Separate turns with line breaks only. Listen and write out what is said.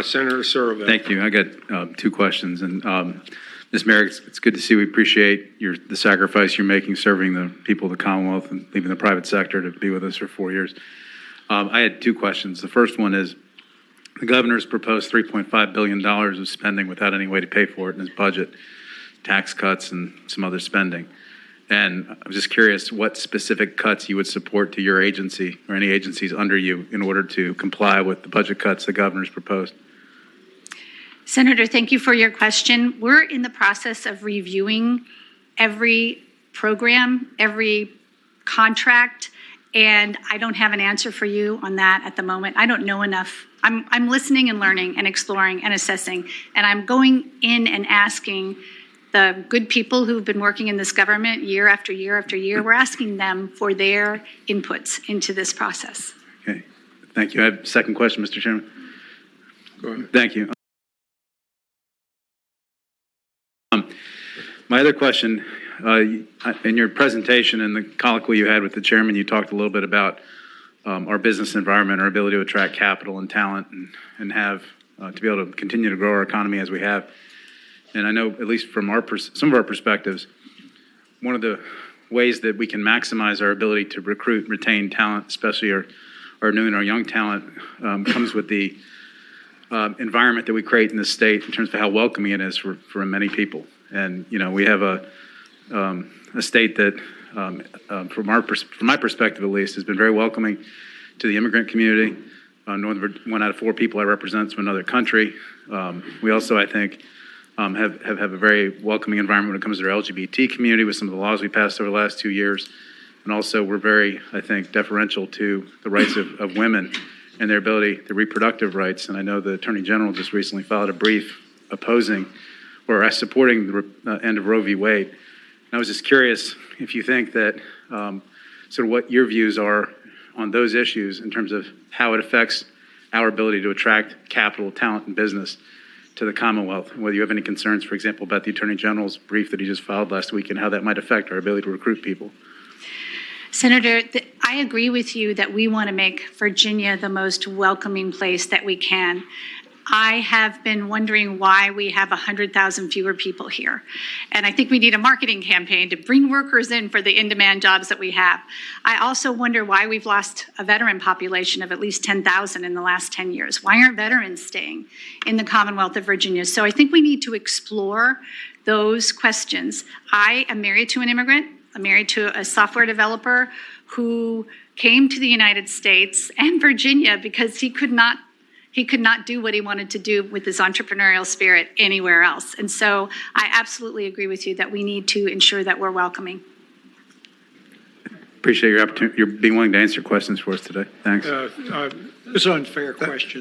Senator Surovell.
Thank you. I got two questions. And Ms. Merrick, it's good to see. We appreciate the sacrifice you're making serving the people of the Commonwealth and leaving the private sector to be with us for 4 years. I had two questions. The first one is, the governor's proposed $3.5 billion of spending without any way to pay for it in his budget, tax cuts and some other spending. And I'm just curious what specific cuts you would support to your agency or any agencies under you in order to comply with the budget cuts the governor's proposed.
Senator, thank you for your question. We're in the process of reviewing every program, every contract, and I don't have an answer for you on that at the moment. I don't know enough. I'm listening and learning and exploring and assessing, and I'm going in and asking the good people who've been working in this government year after year after year, we're asking them for their inputs into this process.
Okay, thank you. I have a second question, Mr. Chairman.
Go ahead.
Thank you. My other question, in your presentation and the colloquy you had with the chairman, you talked a little bit about our business environment, our ability to attract capital and talent and have to be able to continue to grow our economy as we have. And I know, at least from some of our perspectives, one of the ways that we can maximize our ability to recruit and retain talent, especially our new and our young talent, comes with the environment that we create in this state in terms of how welcoming it is for many people. And, you know, we have a state that, from my perspective at least, has been very welcoming to the immigrant community. 1 out of 4 people I represent is from another country. We also, I think, have a very welcoming environment when it comes to our LGBT community with some of the laws we passed over the last 2 years. And also we're very, I think, deferential to the rights of women and their ability, their reproductive rights. And I know the Attorney General just recently filed a brief opposing or supporting the end of Roe v. Wade. And I was just curious if you think that sort of what your views are on those issues in terms of how it affects our ability to attract capital, talent, and business to the Commonwealth, whether you have any concerns, for example, about the Attorney General's brief that he just filed last week and how that might affect our ability to recruit people.
Senator, I agree with you that we want to make Virginia the most welcoming place that we can. I have been wondering why we have 100,000 fewer people here. And I think we need a marketing campaign to bring workers in for the in-demand jobs that we have. I also wonder why we've lost a veteran population of at least 10,000 in the last 10 years. Why aren't veterans staying in the Commonwealth of Virginia? So I think we need to explore those questions. I am married to an immigrant. I'm married to a software developer who came to the United States and Virginia because he could not do what he wanted to do with his entrepreneurial spirit anywhere else. And so I absolutely agree with you that we need to ensure that we're welcoming.
Appreciate your opportunity, your being willing to answer questions for us today. Thanks.
It's an unfair question.